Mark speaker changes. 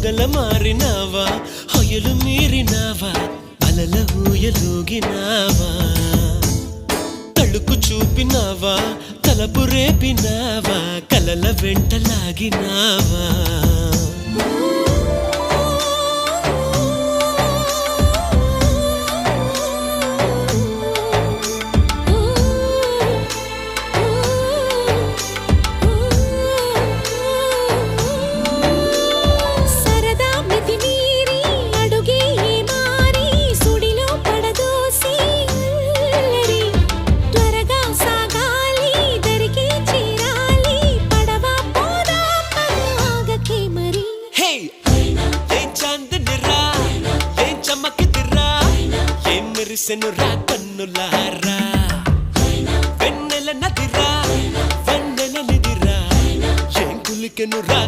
Speaker 1: మొగల మారినావా హొయలు మీరినావా అలల ఊయలూగినావా తళుకు చూపినావా తలపు రేపినావా కలల వెంటలాగినావా మెరిసెనురా కన్నులారా వెన్నెల నదిరా వెన్నెల నిదిరా ఏం కులికెనురా